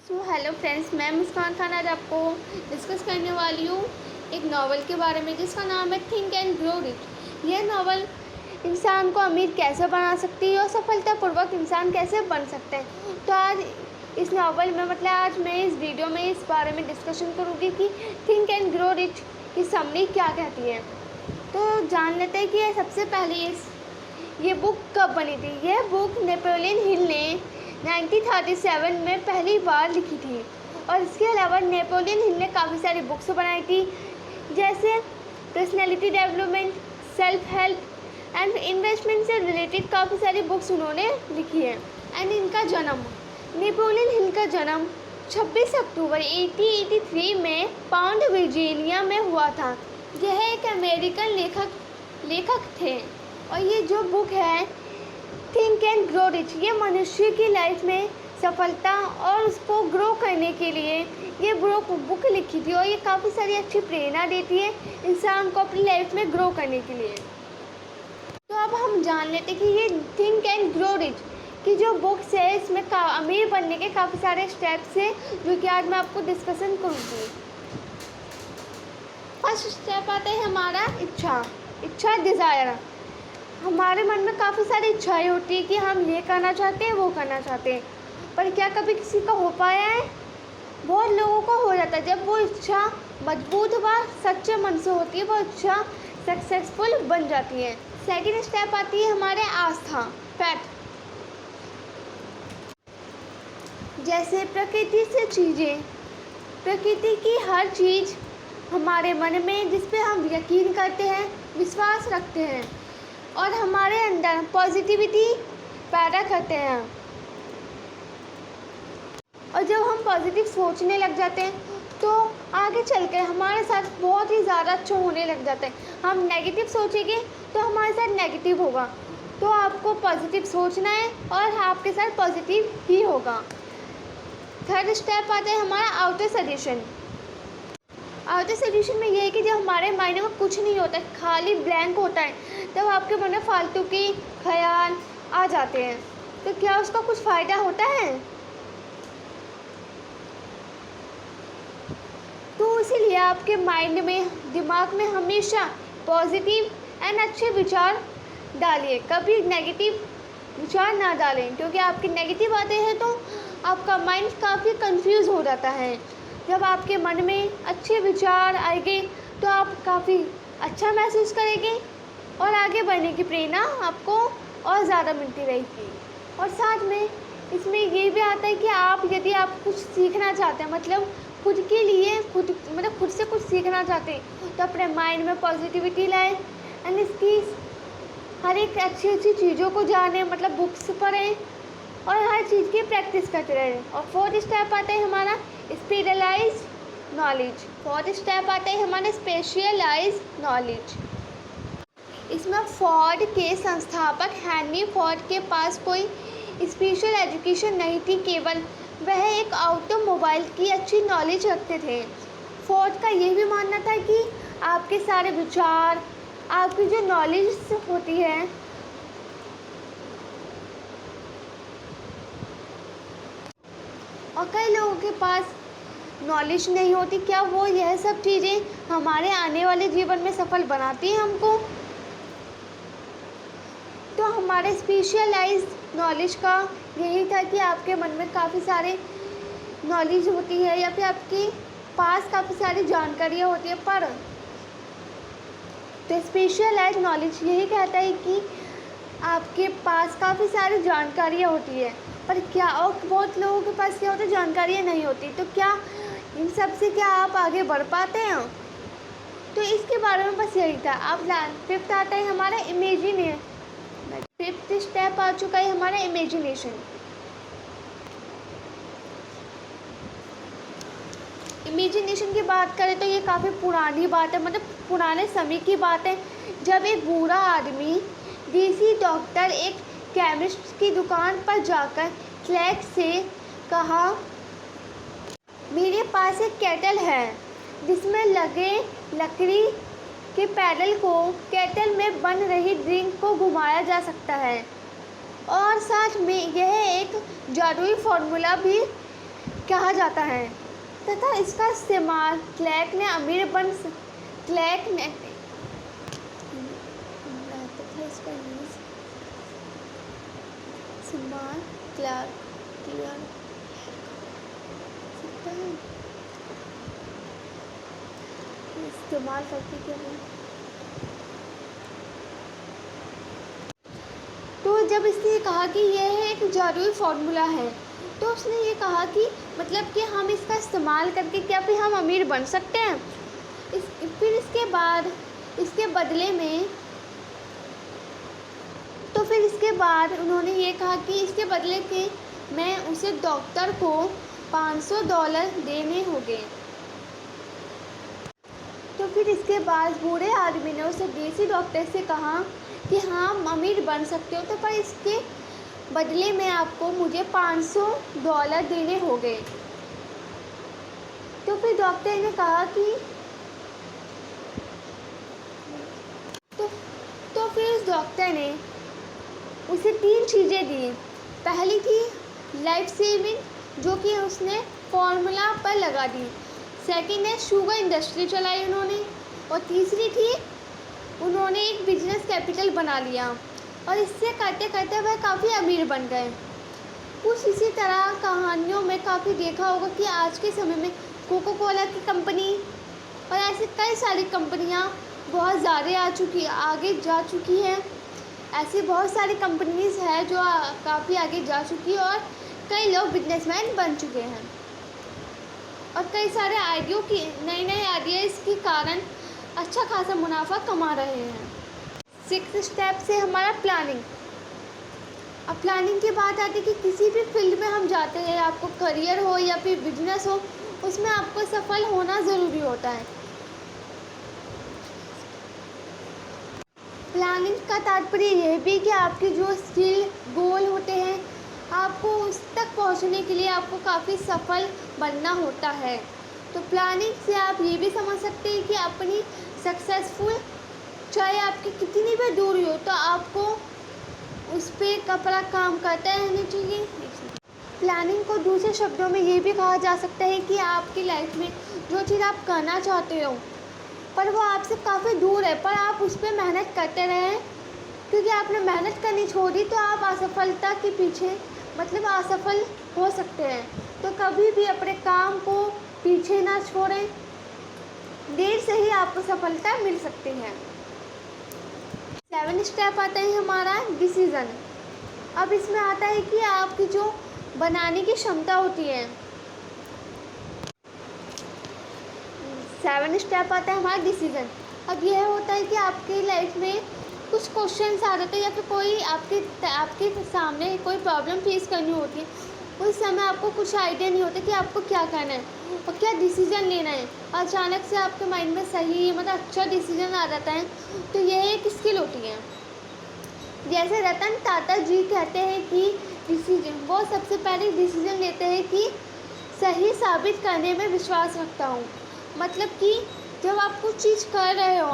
Hello friends, मैं मुस्कान खान आज आपको डिस्कस करने वाली हूँ एक नावल के बारे में जिसका नाम है थिंक एंड ग्रो रिच। यह नावल इंसान को अमीर कैसे बना सकती है और सफलतापूर्वक इंसान कैसे बन सकते हैं। तो आज इस नावल में आज मैं इस वीडियो में इस बारे में डिस्कशन करूँगी कि थिंक एंड ग्रो रिच की समरी क्या कहती है। तो जान लेते हैं कि सबसे पहले ये बुक कब बनी थी। यह बुक नेपोलियन हिल ने 1937 में पहली बार लिखी थी और इसके अलावा नेपोलियन हिल ने काफ़ी सारी बुक्स बनाई थी, जैसे personality development, self help and investment से रिलेटेड काफ़ी सारी बुक्स उन्होंने लिखी है। एंड इनका जन्म, नेपोलियन हिल का जन्म 26 अक्टूबर 1883 में पाउंड वर्जीनिया में हुआ था। यह एक अमेरिकन लेखक थे और ये जो बुक है थिंक एंड ग्रो रिच, ये मनुष्य की लाइफ में सफलता और उसको ग्रो करने के लिए ये बुक लिखी थी और ये काफ़ी सारी अच्छी प्रेरणा देती है इंसान को अपनी लाइफ में ग्रो करने के लिए। तो अब हम जान लेते हैं कि ये थिंक एंड ग्रो रिच की जो बुक्स है इसमें अमीर बनने के काफ़ी सारे स्टेप्स हैं जो कि आज मैं आपको डिस्कशन करूँगी। फर्स्ट स्टेप आता है हमारा इच्छा डिज़ायर। हमारे मन में काफ़ी सारी इच्छाएं होती है कि हम ये करना चाहते हैं, वो करना चाहते हैं, पर क्या कभी किसी का हो पाया है? बहुत लोगों को हो जाता है। जब वो इच्छा मजबूत व सच्चे मन से होती है वो इच्छा सक्सेसफुल बन जाती है। सेकंड स्टेप आती है हमारे आस्था, फैक्ट। जैसे प्रकृति से चीज़ें, प्रकृति की हर चीज़ हमारे मन में जिस पे हम यकीन करते हैं, विश्वास रखते हैं और हमारे अंदर पॉजिटिविटी पैदा करते हैं। और जब हम पॉजिटिव सोचने लग जाते हैं तो आगे चलकर हमारे साथ बहुत ही ज़्यादा अच्छा होने लग जाता है। हम नेगेटिव सोचेंगे तो हमारे साथ नेगेटिव होगा, तो आपको पॉजिटिव सोचना है और आपके साथ पॉजिटिव ही होगा। थर्ड स्टेप आता है हमारा आउटर सजेशन। आउटर सजेशन में ये है कि जब हमारे माइंड में कुछ नहीं होता है, खाली ब्लैंक होता है, तब आपके मन में फालतू के ख्याल आ जाते हैं, तो क्या उसका कुछ फ़ायदा होता है? तो इसीलिए आपके माइंड में, दिमाग में हमेशा पॉजिटिव एंड अच्छे विचार डालिए, कभी नेगेटिव विचार ना डालें, क्योंकि आपके नेगेटिव आते हैं तो आपका माइंड काफ़ी कंफ्यूज हो जाता है। जब आपके मन में अच्छे विचार आएंगे तो आप काफ़ी अच्छा महसूस करेंगे और आगे बढ़ने की प्रेरणा आपको और ज़्यादा मिलती रहेगी। और साथ में इसमें ये भी आता है कि यदि आप कुछ सीखना चाहते हैं, खुद के लिए खुद से कुछ सीखना चाहते हैं, तो अपने माइंड में पॉजिटिविटी लाएं एंड इसकी हर एक अच्छी चीज़ों को जानें, बुक्स पढ़ें और हर चीज़ की प्रैक्टिस करते रहें। और फोर्थ स्टेप आता है हमारा स्पेशलाइज नॉलेज। फोर्थ स्टेप आता है हमारा स्पेशलाइज नॉलेज। इसमें फोर्ड के संस्थापक हेनरी फोर्ड के पास कोई स्पेशल एजुकेशन नहीं थी, केवल वह एक ऑटोमोबाइल की अच्छी नॉलेज रखते थे। फोर्ड का यह भी मानना था कि आपके सारे विचार, आपकी जो नॉलेज होती है और कई लोगों के पास नॉलेज नहीं होती, क्या वो यह सब चीज़ें हमारे आने वाले जीवन में सफल बनाती हैं हमको? तो हमारे स्पेशलाइज नॉलेज का यही था कि आपके मन में काफ़ी सारे नॉलेज होती है या फिर आपके पास काफ़ी सारी जानकारियाँ होती है, पर तो स्पेशलाइज नॉलेज यही कहता है कि आपके पास काफ़ी सारी जानकारियाँ होती है, पर क्या और बहुत लोगों के पास क्या होता है, जानकारियाँ नहीं होती, तो क्या इन सब से क्या आप आगे बढ़ पाते हैं? तो इसके बारे में बस यही था। अब फिफ्थ आता है हमारा फिफ्थ स्टेप आ चुका है हमारा इमेजिनेशन। इमेजिनेशन की बात करें तो ये काफ़ी पुरानी बात है, पुराने समय की बात है, जब एक बूढ़ा आदमी देसी डॉक्टर एक केमिस्ट की दुकान पर जाकर क्लर्क से कहा, मेरे पास एक केटल है जिसमें लगे लकड़ी के पैडल को केटल में बन रही ड्रिंक को घुमाया जा सकता है और साथ में यह एक जादुई फार्मूला भी कहा जाता है तथा इसका इस्तेमाल क्लैर्क ने तथा इसका इस्तेमाल क्लैर्क किया सकता है इस्तेमाल करके क्या है। तो जब इसने कहा कि यह एक जादुई फार्मूला है तो उसने ये कहा कि मतलब कि हम इसका इस्तेमाल करके क्या फिर हम अमीर बन सकते हैं। फिर इसके बाद इसके बदले में तो फिर इसके बाद उन्होंने ये कहा कि इसके बदले के मैं उसे डॉक्टर को $500 देने होंगे। तो फिर इसके बाद बूढ़े आदमी ने उसे देसी डॉक्टर से कहा कि हाँ हम अमीर बन सकते हो तो पर इसके बदले में आपको मुझे $500 देने होंगे। तो फिर डॉक्टर ने कहा कि तो फिर उस डॉक्टर ने उसे 3 चीज़ें दी। पहली थी लाइफ सेविंग जो कि उसने फार्मूला पर लगा दी। सेकंड है शुगर इंडस्ट्री चलाई उन्होंने। और तीसरी थी उन्होंने एक बिजनेस कैपिटल बना लिया और इससे करते करते वह काफ़ी अमीर बन गए। कुछ इसी तरह कहानियों में काफ़ी देखा होगा कि आज के समय में कोको कोला की कंपनी और ऐसे कई सारी कंपनियां बहुत ज़्यादा आगे जा चुकी हैं। ऐसी बहुत सारी कंपनीज है जो काफ़ी आगे जा चुकी है और कई लोग बिजनेसमैन बन चुके हैं और कई सारे नए आइडियाज़ के कारण अच्छा खासा मुनाफा कमा रहे हैं। 6th स्टेप से हमारा प्लानिंग। अब प्लानिंग की बात आती है कि किसी भी फील्ड में हम जाते हैं, आपको करियर हो या फिर बिजनेस हो, उसमें आपको सफल होना ज़रूरी होता है। प्लानिंग का तात्पर्य यह भी कि आपके जो स्किल गोल होते हैं आपको उस तक पहुंचने के लिए आपको काफ़ी सफल बनना होता है। तो प्लानिंग से आप ये भी समझ सकते हैं कि अपनी सक्सेसफुल चाहे आपकी कितनी भी दूरी हो तो आपको उस पर कपड़ा काम करते रहना चाहिए। प्लानिंग को दूसरे शब्दों में ये भी कहा जा सकता है कि आपकी लाइफ में जो चीज़ आप करना चाहते हो पर वो आपसे काफ़ी दूर है पर आप उस पर मेहनत करते रहें, क्योंकि आपने मेहनत करनी छोड़ी तो आप असफलता के पीछे मतलब असफल हो सकते हैं। तो कभी भी अपने काम को पीछे ना छोड़ें, देर से ही आपको सफलता मिल सकती है। 7 स्टेप आता है हमारा डिसीज़न। अब इसमें आता है कि आपकी जो बनाने की क्षमता होती है। 7 स्टेप आता है हमारा डिसीज़न। अब यह होता है कि आपकी लाइफ में कुछ क्वेश्चंस आ जाते हैं या फिर कोई आपके सामने कोई प्रॉब्लम फेस करनी होती है, उस समय आपको कुछ आइडिया नहीं होता कि आपको क्या करना है और क्या डिसीज़न लेना है। अचानक से आपके माइंड में सही मतलब अच्छा डिसीज़न आ जाता है, तो यह एक स्किल होती है। जैसे रतन टाटा जी कहते हैं कि वो सबसे पहले डिसीज़न लेते हैं कि सही साबित करने में विश्वास रखता हूँ। मतलब कि जब आप कुछ चीज़ कर रहे हो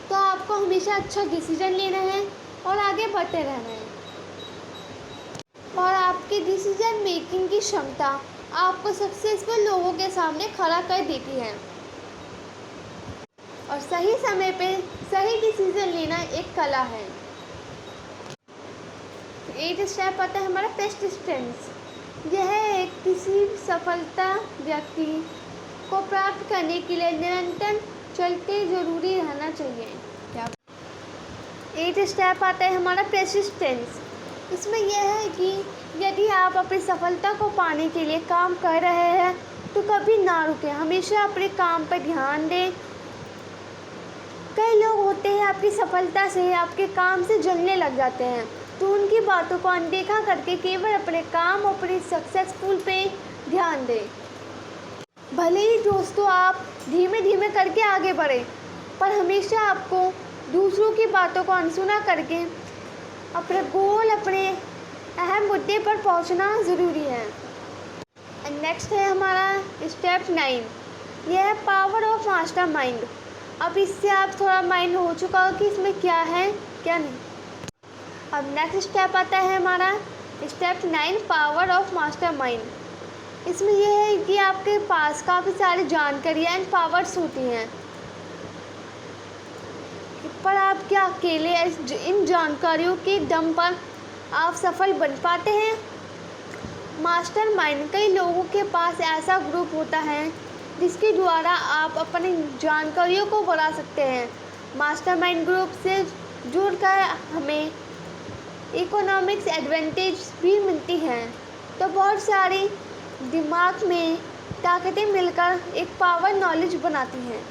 तो आपको हमेशा अच्छा डिसीज़न लेना है और आगे बढ़ते रहना है। और आपकी डिसीज़न मेकिंग की क्षमता आपको सक्सेसफुल लोगों के सामने खड़ा कर देती है। और सही समय पे सही डिसीज़न लेना एक कला है। 8 स्टेप आता है हमारा पेर्सिस्टेंस। यह एक किसी सफलता व्यक्ति को प्राप्त करने के लिए निरंतर चलते ज़रूरी रहना चाहिए। क्या 8 स्टेप आता है हमारा पेर्सिस्टेंस। इसमें यह है कि यदि आप अपनी सफलता को पाने के लिए काम कर रहे हैं तो कभी ना रुकें, हमेशा अपने काम पर ध्यान दें। कई लोग होते हैं आपकी सफलता से आपके काम से जलने लग जाते हैं, तो उनकी बातों को अनदेखा करके केवल अपने काम और अपनी सक्सेसफुल पे ध्यान दें। भले ही दोस्तों आप धीमे धीमे करके आगे बढ़ें, पर हमेशा आपको दूसरों की बातों को अनसुना करके अपने गोल अपने अहम मुद्दे पर पहुंचना ज़रूरी है। नेक्स्ट है हमारा स्टेप 9। यह है पावर ऑफ मास्टर माइंड। अब इससे आप थोड़ा माइंड हो चुका हो कि इसमें क्या है क्या नहीं। अब नेक्स्ट स्टेप आता है हमारा step 9 power of master mind. इसमें यह है कि आपके पास काफ़ी सारी जानकारियाँ एंड पावर्स होती हैं, पर आप क्या अकेले इन जानकारियों के दम पर आप सफल बन पाते हैं? मास्टरमाइंड कई लोगों के पास ऐसा ग्रुप होता है जिसके द्वारा आप अपनी जानकारियों को बढ़ा सकते हैं। मास्टरमाइंड ग्रुप से जुड़कर हमें इकोनॉमिक्स एडवांटेज भी मिलती हैं। तो बहुत सारी दिमाग में ताकतें मिलकर एक पावर नॉलेज बनाती हैं।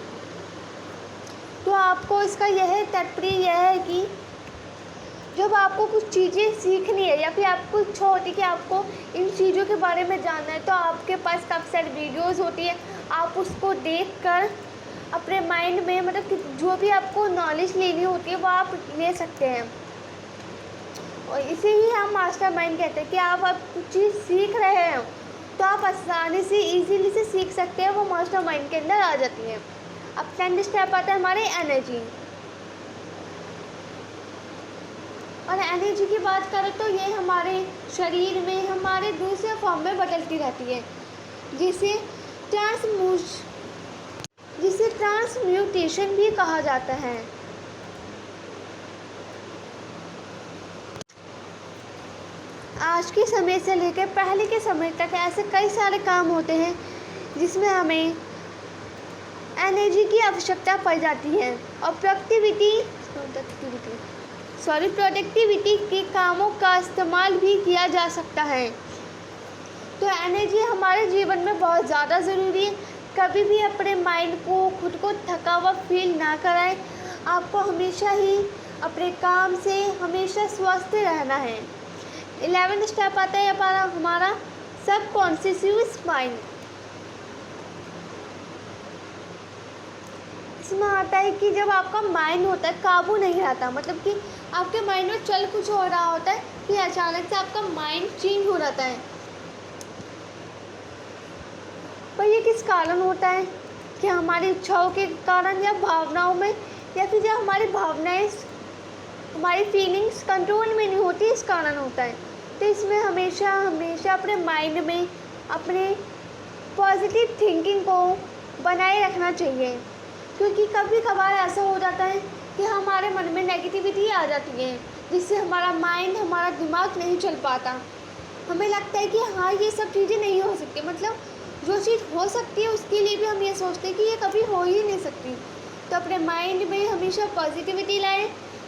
तो आपको इसका यह तात्पर्य यह है कि जब आपको कुछ चीज़ें सीखनी है या फिर आपको इच्छा होती है कि आपको इन चीज़ों के बारे में जानना है, तो आपके पास काफ़ी सारी वीडियोज़ होती है, आप उसको देखकर अपने माइंड में मतलब कि जो भी आपको नॉलेज लेनी होती है वो आप ले सकते हैं। और इसे ही हम मास्टरमाइंड कहते हैं कि आप कुछ चीज़ सीख रहे हो तो आप आसानी से इजीली से सीख सकते हैं, वो मास्टरमाइंड के अंदर आ जाती है। अब 10th स्टेप आता है हमारे एनर्जी। और एनर्जी की बात करें तो ये हमारे शरीर में हमारे दूसरे फॉर्म में बदलती रहती है, जिसे ट्रांसम्यूटेशन भी कहा जाता है। आज के समय से लेकर पहले के समय तक ऐसे कई सारे काम होते हैं जिसमें हमें एनर्जी की आवश्यकता पड़ जाती है और प्रोडक्टिविटी के कामों का इस्तेमाल भी किया जा सकता है। तो एनर्जी हमारे जीवन में बहुत ज़्यादा ज़रूरी है। कभी भी अपने माइंड को खुद को थका हुआ फील ना कराएं। आपको हमेशा ही अपने काम से हमेशा स्वस्थ रहना है। 11th स्टेप आता है हमारा सबकॉन्शियस माइंड। इसमें आता है कि जब आपका माइंड होता है काबू नहीं रहता, मतलब कि आपके माइंड में चल कुछ हो रहा होता है कि अचानक से आपका माइंड चेंज हो जाता है। पर ये किस कारण होता है? कि हमारी इच्छाओं के कारण या भावनाओं में, या फिर जब हमारी भावनाएं हमारी फीलिंग्स कंट्रोल में नहीं होती, इस कारण होता है। तो इसमें हमेशा अपने माइंड में अपने पॉजिटिव थिंकिंग को बनाए रखना चाहिए, क्योंकि कभी कभार ऐसा हो जाता है कि हमारे मन में नेगेटिविटी आ जाती है, जिससे हमारा माइंड हमारा दिमाग नहीं चल पाता। हमें लगता है कि हाँ ये सब चीज़ें नहीं हो सकती, मतलब जो चीज़ हो सकती है उसके लिए भी हम ये सोचते हैं कि ये कभी हो ही नहीं सकती। तो अपने माइंड में हमेशा पॉजिटिविटी लाएं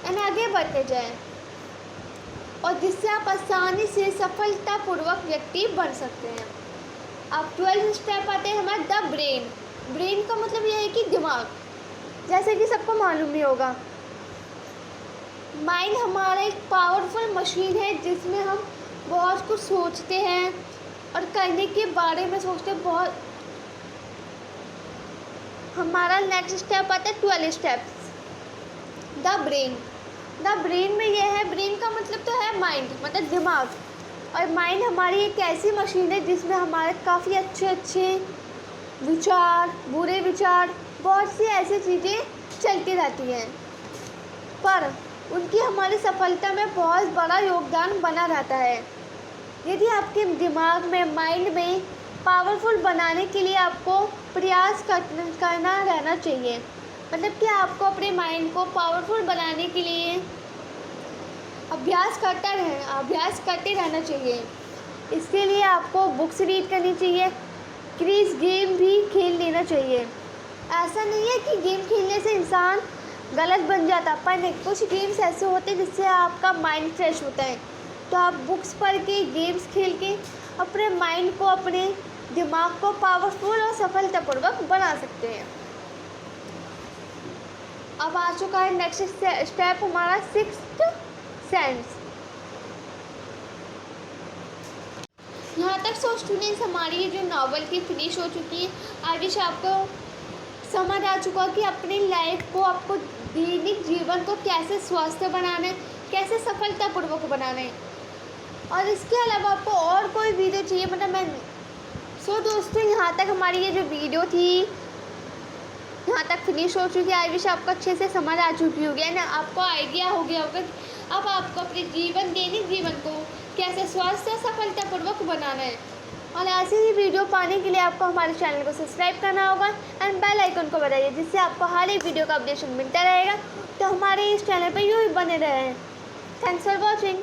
एंड आगे बढ़ते जाएं, और जिससे आप आसानी से सफलतापूर्वक व्यक्ति बन सकते हैं। अब 12th स्टेप आते हैं हमारा द ब्रेन। ब्रेन का मतलब यह है कि दिमाग, जैसे कि सबको मालूम ही होगा माइंड हमारा एक पावरफुल मशीन है जिसमें हम बहुत कुछ सोचते हैं और करने के बारे में सोचते हैं बहुत। हमारा नेक्स्ट स्टेप आता है 12 steps the brain. The brain में यह है, ब्रेन का मतलब तो है माइंड, मतलब दिमाग। और माइंड हमारी एक ऐसी मशीन है जिसमें हमारे काफ़ी अच्छे विचार, बुरे विचार, बहुत सी ऐसी चीज़ें चलती रहती हैं, पर उनकी हमारी सफलता में बहुत बड़ा योगदान बना रहता है। यदि आपके दिमाग में, माइंड में पावरफुल बनाने के लिए आपको प्रयास करना रहना चाहिए, मतलब कि आपको अपने माइंड को पावरफुल बनाने के लिए अभ्यास करते रहना चाहिए। इसके लिए आपको बुक्स रीड करनी चाहिए, क्विज गेम भी खेल लेना चाहिए। ऐसा नहीं है कि गेम खेलने से इंसान गलत बन जाता, पर नहीं, कुछ गेम्स ऐसे होते हैं जिससे आपका माइंड फ्रेश होता है। तो आप बुक्स पढ़ के, गेम्स खेल के अपने माइंड को, अपने दिमाग को पावरफुल और सफलतापूर्वक बना सकते हैं। अब आ चुका है नेक्स्ट स्टेप हमारा 6th सेंस। यहाँ तक सो स्टूडेंट्स हमारी जो नॉवल की फिनिश हो चुकी है। आई विश आपको समझ आ चुका कि अपनी लाइफ को, आपको दैनिक जीवन को कैसे स्वस्थ बनाना है, कैसे सफलतापूर्वक बनाना है। और इसके अलावा आपको और कोई वीडियो चाहिए, मतलब दोस्तों यहाँ तक हमारी ये जो वीडियो थी यहाँ तक फिनिश हो चुकी है। आई विश आपको अच्छे से समझ आ चुकी होगी, है ना, आपको आइडिया हो गया होगा अब आपको अपने दैनिक जीवन को कैसे स्वस्थ और सफलतापूर्वक बनाना है। और ऐसी ही वीडियो पाने के लिए आपको हमारे चैनल को सब्सक्राइब करना होगा एंड बेल आइकन को बजाइए, जिससे आपको हर एक वीडियो का अपडेशन मिलता रहेगा। तो हमारे इस चैनल पर यूँ ही बने रहें। Thanks for watching.